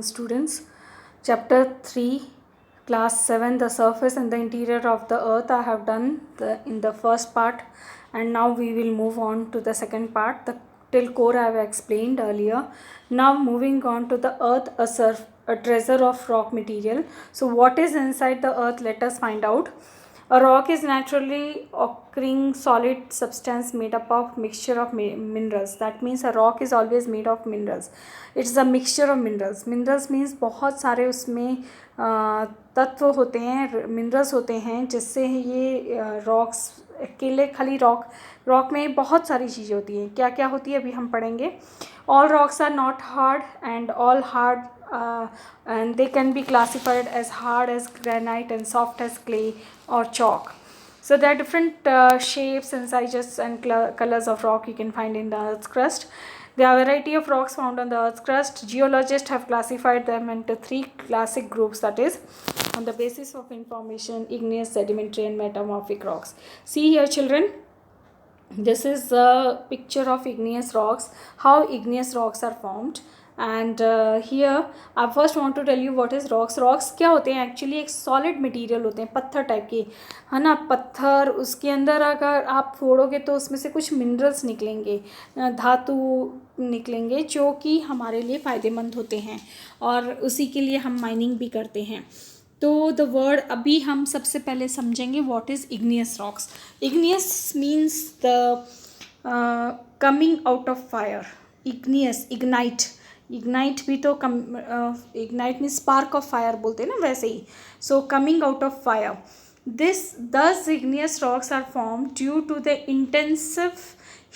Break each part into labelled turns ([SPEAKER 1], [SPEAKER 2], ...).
[SPEAKER 1] Students, chapter 3, class 7, the surface and the interior of the earth I have done in the first part, and now we will move on to the second part. The till core I have explained earlier. Now moving on to the earth, a treasure of rock material. So what is inside the earth? Let us find out. A rock is naturally occurring solid substance made up of mixture of minerals. That means a rock is always made of minerals. It's a mixture of minerals. Minerals means बहुत सारे उसमें तत्व होते हैं, minerals होते हैं, जिससे ये रॉक्स अकेले खाली रॉक में बहुत सारी चीज़ें होती हैं. क्या क्या होती है अभी हम पढ़ेंगे. All rocks are not hard and all hard and they can be classified as hard as granite and soft as clay or chalk. So there are different shapes and sizes and colors of rock you can find in the Earth's crust. There are a variety of rocks found on the Earth's crust. Geologists have classified them into three classic groups, that is, on the basis of information, igneous, sedimentary and metamorphic rocks. See here children, this is a picture of igneous rocks, how igneous rocks are formed. And here I first want to tell you what is rocks. Rocks क्या होते हैं? Actually एक solid material होते हैं, पत्थर type के, है ना. पत्थर, उसके अंदर अगर आप फोड़ोगे तो उसमें से कुछ मिनरल्स निकलेंगे, धातु निकलेंगे, जो कि हमारे लिए फ़ायदेमंद होते हैं और उसी के लिए हम माइनिंग भी करते हैं. तो द वर्ड अभी हम सबसे पहले समझेंगे what is igneous rocks. Igneous means the coming out of fire. Igneous, ignite भी तो ignite means spark of fire बोलते हैं ना, वैसे ही. So coming out of fire. Thus igneous rocks are formed due to the intensive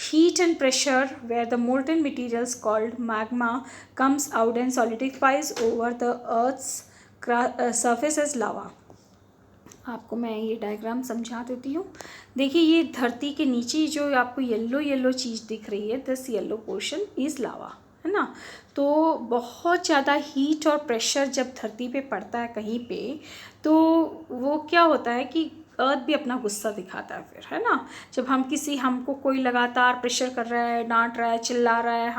[SPEAKER 1] heat and pressure where the molten materials called magma comes out and solidifies over the earth's surface as lava. आपको मैं ये diagram समझा देती हूँ. देखिए, ये धरती के नीचे जो आपको येलो चीज़ दिख रही है, दिस येलो पोर्शन इज़ लावा, है ना. तो बहुत ज़्यादा हीट और प्रेशर जब धरती पे पड़ता है कहीं पे, तो वो क्या होता है कि अर्थ भी अपना गुस्सा दिखाता है फिर, है ना. जब हमको कोई लगातार प्रेशर कर रहा है, डांट रहा है, चिल्ला रहा है,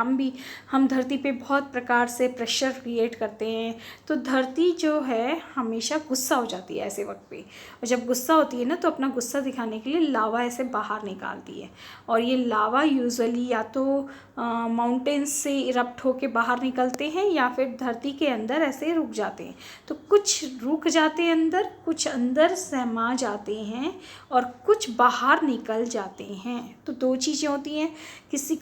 [SPEAKER 1] हम धरती पे बहुत प्रकार से प्रेशर क्रिएट करते हैं, तो धरती जो है हमेशा गुस्सा हो जाती है ऐसे वक्त पे. और जब गुस्सा होती है ना, तो अपना गुस्सा दिखाने के लिए लावा ऐसे बाहर निकालती है. और ये लावा यूजुअली या तो माउंटेन्स से इरप्ट होके बाहर निकलते हैं या फिर धरती के अंदर ऐसे रुक जाते हैं. तो कुछ रुक जाते हैं अंदर, कुछ अंदर समा जाते हैं और कुछ बाहर निकल जाते हैं. तो दो चीज़ें होती हैं.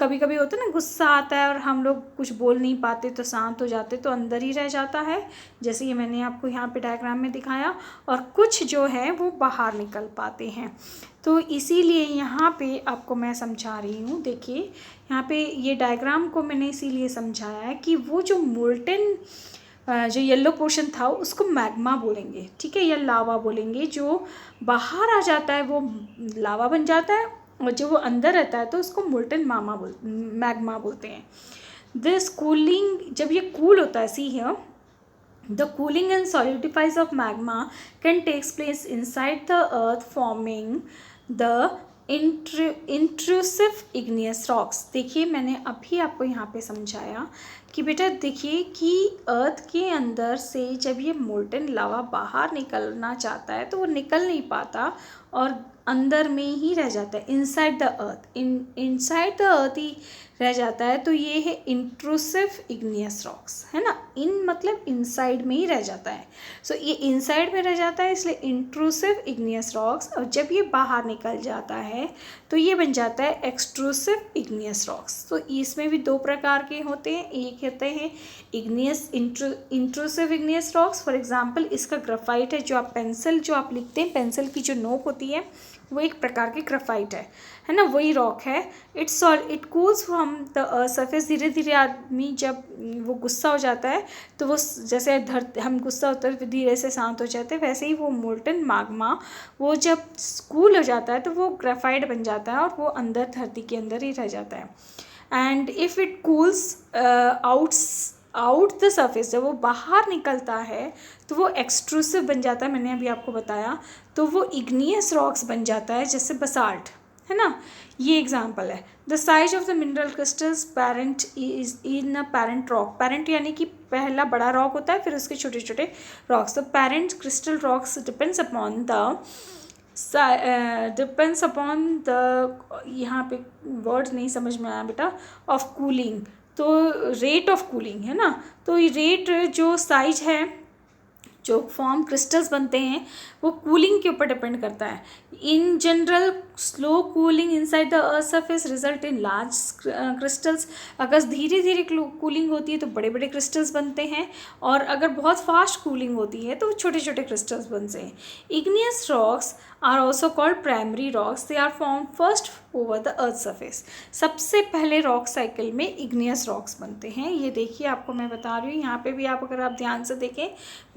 [SPEAKER 1] कभी कभी होता है ना, गुस्सा आता है और हम लोग कुछ बोल नहीं पाते तो शांत हो जाते, तो अंदर ही रह जाता है, जैसे ये मैंने आपको यहाँ पे डायग्राम में दिखाया. और कुछ जो है वो बाहर निकल पाते हैं. तो इसीलिए यहाँ पे आपको मैं समझा रही हूँ. देखिए, यहाँ पे ये डायग्राम को मैंने इसीलिए समझाया है कि वो जो मोल्टन जो येलो पोर्शन था उसको मैग्मा बोलेंगे, ठीक है, या लावा बोलेंगे. जो बाहर आ जाता है वो लावा बन जाता है, और जो वो अंदर रहता है तो उसको मोल्टन मैग्मा बोलते हैं. दिस कूलिंग, जब ये कूल होता है, see here, the cooling and solidifies of magma can take place inside the earth forming the intrusive igneous rocks. देखिए, मैंने अभी आपको यहाँ पे समझाया कि बेटा देखिए कि अर्थ के अंदर से जब ये मोल्टन लावा बाहर निकलना चाहता है तो वो निकल नहीं पाता और अंदर में ही रह जाता है, inside the earth, inside the earth ही रह जाता है. तो ये है इंट्रूसिव इग्नियस रॉक्स, है ना. इन मतलब इनसाइड में ही रह जाता है. सो ये इनसाइड में रह जाता है, इसलिए इंट्रूसिव इग्नियस रॉक्स. और जब ये बाहर निकल जाता है तो ये बन जाता है एक्सट्रूसिव इग्नियस रॉक्स. तो इसमें भी दो प्रकार के होते हैं. एक होते हैं igneous intrusive igneous rocks. For example, इसका ग्राफाइट है, जो आप पेंसिल जो आप लिखते हैं, पेंसिल की जो नोक होती है वो एक प्रकार की ग्राफाइट है ना, वही रॉक है. It cools from the surface. धीरे धीरे आदमी जब वो गुस्सा हो जाता है तो वो जैसे हम गुस्सा होता है धीरे से शांत हो जाते हैं, वैसे ही वो मोल्टन मैग्मा वो जब कूल हो जाता है तो वो ग्राफाइट बन जाता है और वो अंदर धरती के अंदर ही रह जाता है. And if it cools out the surface, जब वो बाहर निकलता है तो वो एक्सट्रूसिव बन जाता है, मैंने अभी आपको बताया. तो वो इग्नियस रॉक्स बन जाता है, जैसे बसाल्ट, है ना। ये एग्जाम्पल है। The size of the mineral crystals parent is in a parent rock. Parent यानी कि पहला बड़ा रॉक होता है, फिर उसके छोटे छोटे rocks. The parent crystal rocks depends upon the यहाँ पे वर्ड नहीं समझ में आया बेटा, ऑफ कूलिंग। तो रेट ऑफ कूलिंग है ना, तो ये रेट जो साइज है, जो फॉर्म क्रिस्टल्स बनते हैं वो कूलिंग के ऊपर डिपेंड करता है। In general slow cooling inside the earth surface result in large crystals. अगर धीरे धीरे कूलिंग होती है तो बड़े बड़े क्रिस्टल्स बनते हैं, और अगर बहुत फास्ट कूलिंग होती है तो छोटे छोटे क्रिस्टल्स बनते हैं। Igneous rocks are also called primary rocks. They are form first over the earth surface. सबसे पहले रॉक साइकिल में इग्नियस रॉक्स बनते हैं। ये देखिए आपको मैं बता रही हूँ, यहाँ पे भी आप अगर आप ध्यान से देखें,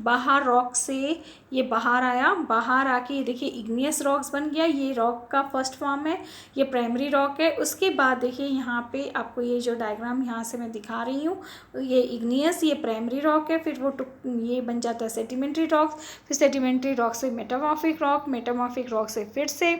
[SPEAKER 1] बाहर रॉक से ये बाहर आया, बाहर आके ये देखिए इग्नियस रॉक्स बन गया। ये रॉक का फर्स्ट फॉर्म है, ये प्राइमरी रॉक है। उसके बाद देखिए यहाँ पे आपको ये जो डायग्राम यहाँ से मैं दिखा रही हूँ, ये इग्नियस, ये प्राइमरी रॉक है, फिर वो ये बन जाता है सेडिमेंट्री रॉक, फिर सेडिमेंट्री रॉक से मेटामॉर्फिक रॉक, मेटामॉर्फिक रॉक से फिर से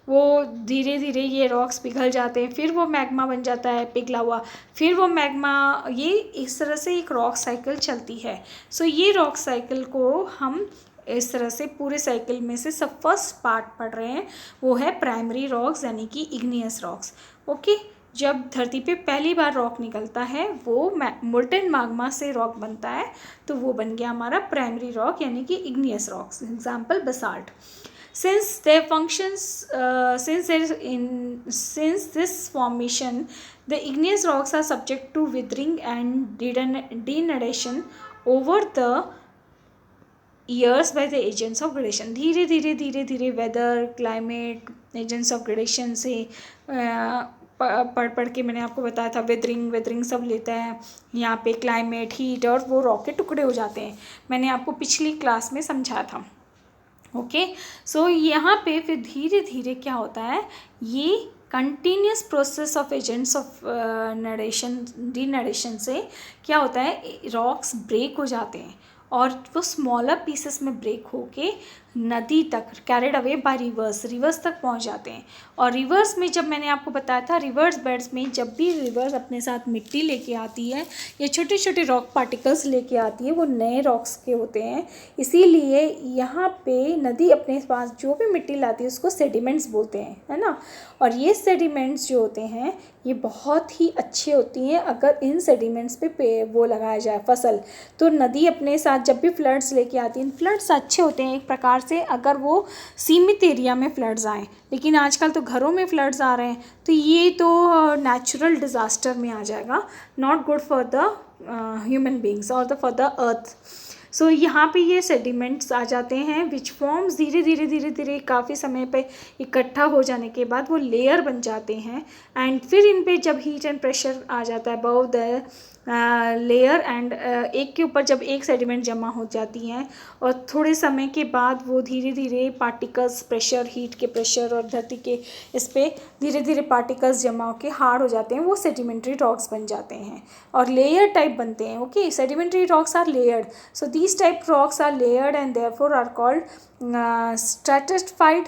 [SPEAKER 1] वो धीरे धीरे ये रॉक्स पिघल जाते हैं, फिर वो मैग्मा बन जाता है पिघला हुआ, फिर वो मैग्मा, ये इस तरह से एक रॉक साइकिल चलती है। सो ये रॉक साइकिल को हम इस तरह से पूरे साइकिल में से सब फर्स्ट पार्ट पढ़ रहे हैं, वो है प्राइमरी रॉक्स यानी कि इग्नियस रॉक्स। ओके, जब धरती पे पहली बार रॉक निकलता है वो मोल्टेन मैग्मा से रॉक बनता है, तो वो बन गया हमारा प्राइमरी रॉक यानी कि igneous rocks. Example basalt. Since their functions, since this formation, the igneous rocks are subject to withering and denudation over the years by the agents of gradation. धीरे धीरे weather, climate, agents of gradation से पढ़ के मैंने आपको बताया था, weathering सब लेता है यहाँ पे, क्लाइमेट, हीट, और वो रॉक के टुकड़े हो जाते हैं। मैंने आपको पिछली क्लास में समझाया था। ओके, सो यहाँ पे फिर धीरे धीरे क्या होता है, ये continuous process of agents of डीनरेशन से क्या होता है, रॉक्स ब्रेक हो जाते हैं और वो स्मॉलर पीसेस में ब्रेक होके नदी तक, कैरिड अवे बाय रिवर्स तक पहुंच जाते हैं। और रिवर्स में, जब मैंने आपको बताया था, रिवर्स बेड्स में जब भी रिवर्स अपने साथ मिट्टी लेके आती है या छोटे छोटे रॉक पार्टिकल्स लेके आती है, वो नए रॉक्स के होते हैं। इसीलिए यहाँ पे नदी अपने पास जो भी मिट्टी लाती है उसको सेडिमेंट्स बोलते हैं, है ना। और ये सेडिमेंट्स जो होते हैं ये बहुत ही अच्छे होती हैं अगर इन सेडिमेंट्स पे वो लगाया जाए फसल। तो नदी अपने साथ जब भी फ्लड्स लेके आती है, फ्लड्स अच्छे होते हैं एक प्रकार से अगर वो सीमित एरिया में फ्लड्स आएँ, लेकिन आजकल तो घरों में फ्लड्स आ रहे हैं, तो ये तो नेचुरल डिज़ास्टर में आ जाएगा, not good for the human beings और फॉर द अर्थ। सो यहाँ पे ये सेडिमेंट्स आ जाते हैं विच फॉर्म्स धीरे धीरे काफ़ी समय पे इकट्ठा हो जाने के बाद वो लेयर बन जाते हैं। एंड फिर इन पे जब हीट एंड प्रेशर आ जाता है अबव द लेयर एंड एक के ऊपर जब एक सेडिमेंट जमा हो जाती हैं और थोड़े समय के बाद वो धीरे धीरे पार्टिकल्स, प्रेशर, हीट के प्रेशर और धरती के इस पर धीरे धीरे पार्टिकल्स जमा होकर हार्ड हो जाते हैं, वो सेडिमेंट्री रॉक्स बन जाते हैं और लेयर टाइप बनते हैं। Okay, sedimentary rocks are layered, so these type rocks are layered and therefore are called stratified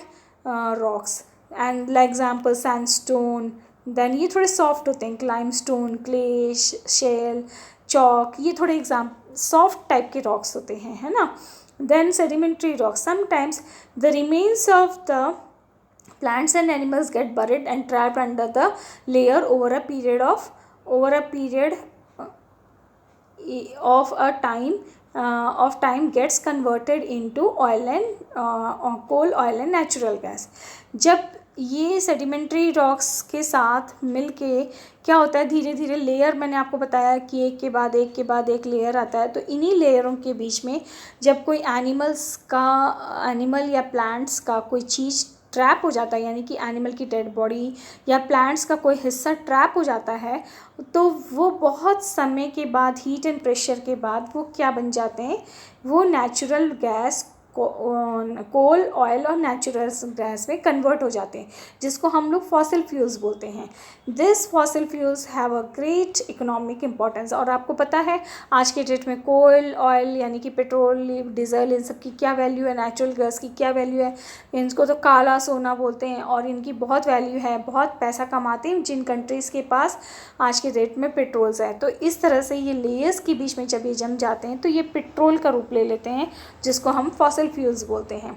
[SPEAKER 1] rocks. And like example sandstone, then ये थोड़े सॉफ्ट होते हैं, लाइमस्टोन, क्ले, शेल, चॉक, ये थोड़े सॉफ्ट टाइप के rocks होते हैं, है ना। Then sedimentary rocks, sometimes the remains of the plants and animals get buried and trapped under the layer over a period of time gets converted into oil and coal, oil and natural gas. जब ये sedimentary rocks के साथ मिलके क्या होता है, धीरे धीरे लेयर, मैंने आपको बताया कि एक के बाद एक लेयर आता है, तो इन्हीं लेयरों के बीच में जब कोई एनिमल या प्लांट्स का कोई चीज़ ट्रैप हो जाता है, यानी कि एनिमल की डेड बॉडी या प्लांट्स का कोई हिस्सा ट्रैप हो जाता है, तो वो बहुत समय के बाद हीट एंड प्रेशर के बाद वो क्या बन जाते हैं, वो नेचुरल गैस कोल, ऑयल और नेचुरल गैस में कन्वर्ट हो जाते हैं, जिसको हम लोग फॉसिल फ्यूल्स बोलते हैं. This fossil fuels have a great economic importance. और आपको पता है आज के डेट में कोल, ऑयल यानी कि पेट्रोल, डीजल, इन सब की क्या वैल्यू है, नेचुरल गैस की क्या वैल्यू है. इनको तो काला सोना बोलते हैं और इनकी बहुत वैल्यू है, बहुत पैसा कमाते हैं जिन कंट्रीज़ के पास आज के डेट में पेट्रोल्स है. तो इस तरह से ये लेयर्स के बीच में जब ये जम जाते हैं तो ये पेट्रोल का रूप ले लेते हैं, जिसको हम फॉसिल फ्यूल्स बोलते हैं.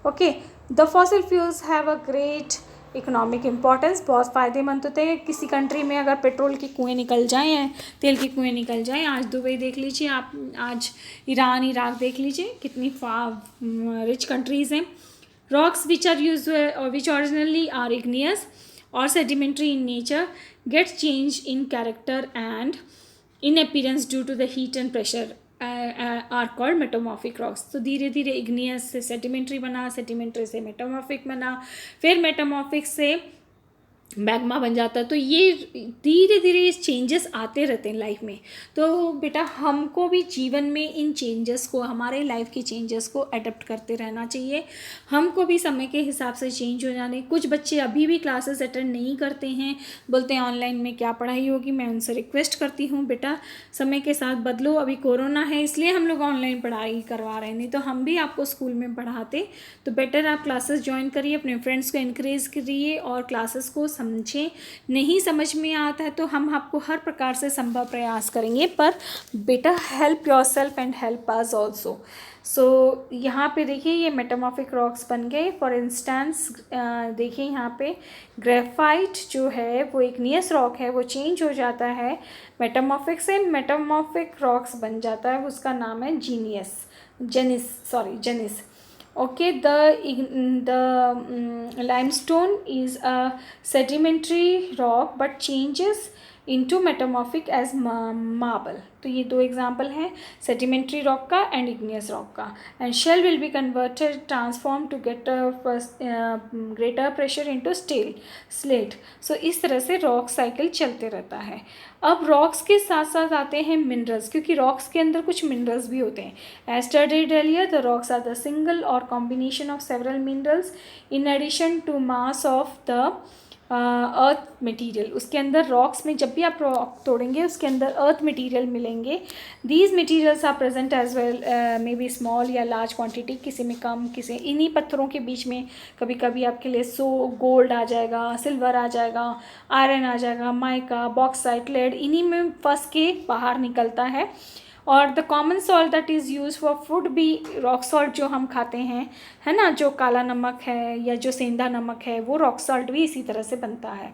[SPEAKER 1] Okay, the fossil fuels have a great economic importance. बहुत फ़ायदेमंद होते हैं. किसी कंट्री में अगर पेट्रोल के कुएँ निकल जाएँ, तेल के कुएँ निकल जाएँ, आज दुबई देख लीजिए आप, आज ईरान, इराक देख लीजिए, कितनी रिच कंट्रीज़ हैं. Rocks which originally are igneous or sedimentary in nature get changed in character and in appearance due to the heat and pressure are called metamorphic rocks. तो धीरे धीरे igneous से sedimentary बना, sedimentary से metamorphic बना, फिर metamorphic से magma बन जाता है. तो ये धीरे धीरे चेंजेस आते रहते हैं लाइफ में. तो बेटा हमको भी जीवन में इन चेंजेस को, हमारे लाइफ के चेंजेस को अडेप्ट करते रहना चाहिए. हमको भी समय के हिसाब से चेंज हो जाने. कुछ बच्चे अभी भी क्लासेस अटेंड नहीं करते हैं, बोलते हैं ऑनलाइन में क्या पढ़ाई होगी. मैं उनसे रिक्वेस्ट करती हूँ बेटा समय के साथ बदलो. अभी कोरोना है इसलिए हम लोग ऑनलाइन पढ़ाई करवा रहे हैं, नहीं तो हम भी आपको स्कूल में पढ़ाते. तो बेटर आप क्लासेस ज्वाइन करिए, अपने फ्रेंड्स को इनक्रेज करिए और क्लासेस को समझें. नहीं समझ में आता है तो हम आपको हर प्रकार से संभव प्रयास करेंगे, पर बेटा help yourself and help us also. So यहाँ पे देखिए ये मेटामॉर्फिक रॉक्स बन गए. फॉर इंस्टेंस देखिए यहाँ पे ग्रेफाइट जो है वो igneous रॉक है, वो चेंज हो जाता है मेटामॉर्फिक से मेटामॉर्फिक रॉक्स बन जाता है. उसका नाम है Janice. Okay, the limestone is a sedimentary rock but changes into metamorphic as marble. तो ये दो एग्जाम्पल हैं सेडिमेंट्री रॉक का एंड इग्नियस रॉक का. And shale will be converted transform to get greater pressure into slate. So इस तरह से rock cycle चलते रहता है. अब रॉक्स के साथ साथ आते हैं मिनरल्स, क्योंकि रॉक्स के अंदर कुछ मिनरल्स भी होते हैं. As studied earlier, the rocks are the single और combination of several minerals in addition to mass of the earth material. उसके अंदर रॉक्स में जब भी आप रॉक तोड़ेंगे उसके अंदर अर्थ मटेरियल मिलेंगे. These materials are present as well, may be small या लार्ज क्वांटिटी, किसी में कम, किसी इन्हीं पत्थरों के बीच में कभी कभी आपके लिए गोल्ड आ जाएगा, सिल्वर आ जाएगा, आयरन आ जाएगा, माइका, बॉक्साइट, लेड, इन्हीं में फंस के बाहर निकलता है. और the common salt that is use for food भी रॉक सॉल्ट जो हम खाते हैं, है ना, जो काला नमक है या जो सेंधा नमक है, वो रॉक सॉल्ट भी इसी तरह से बनता है.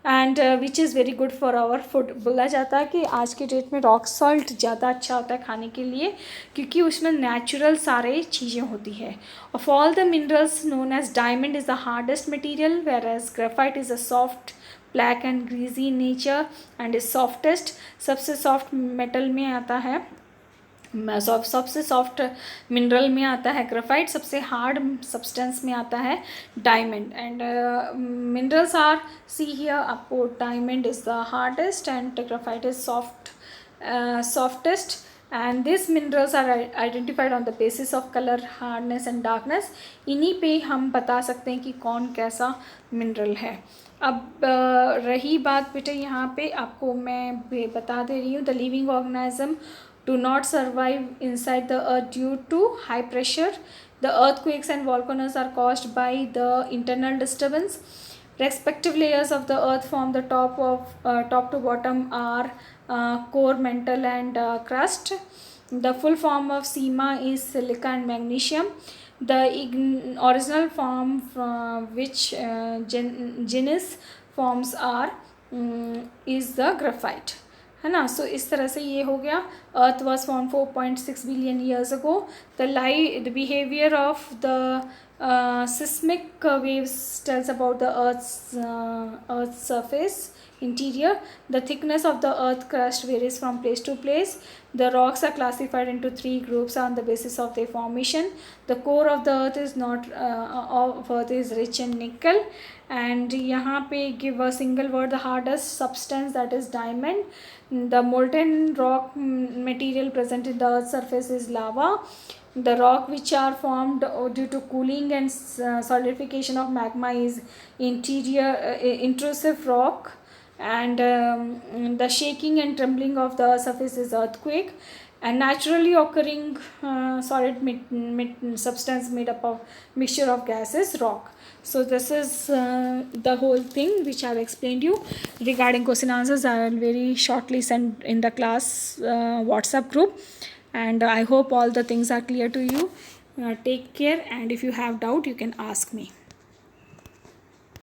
[SPEAKER 1] And which is very good for our food. बोला जाता है कि आज के डेट में रॉक सॉल्ट ज़्यादा अच्छा होता है खाने के लिए, क्योंकि उसमें नेचुरल सारे चीज़ें होती है. Of all the minerals known as diamond is the hardest material, whereas graphite is a soft black and greasy nature and is softest. सबसे सॉफ्ट मेटल में आता है, सबसे सॉफ्ट मिनरल में आता है ग्रेफाइट, सबसे हार्ड सब्सटेंस में आता है diamond. And minerals are, see here, आपको diamond is the hardest and graphite is softest. And this minerals are identified on the basis of colour, hardness and darkness. इन्हीं पे हम बता सकते हैं कि कौन कैसा मिनरल है. अब रही बात बेटा यहाँ पे आपको मैं बता दे रही हूँ, the living organism do not survive inside the earth due to high pressure. The earthquakes and volcanoes are caused by the internal disturbance. Respective layers of the earth form the top to bottom are core, mantle and crust. The full form of SEMA is silica and magnesium. The original form from which genus forms are is the graphite, है ना. सो इस तरह से ये हो गया. अर्थ was form 4.6 billion years ago. The behaviour of the seismic waves tells about the earth surface interior. The thickness of the earth crust varies from place to place. The rocks are classified into 3 groups on the basis of their formation. The core of the earth is rich in nickel. And यहाँ पे give a single word, the hardest substance, that is diamond. The molten rock material present in the earth's surface is lava. The rock which are formed due to cooling and solidification of magma is intrusive rock, and the shaking and trembling of the surface is earthquake, and naturally occurring solid substance made up of mixture of gases, rock. So this is the whole thing which I have explained you. Regarding question answers, I will very shortly send in the class WhatsApp group, and I hope all the things are clear to you. Take care, and if you have doubt you can ask me.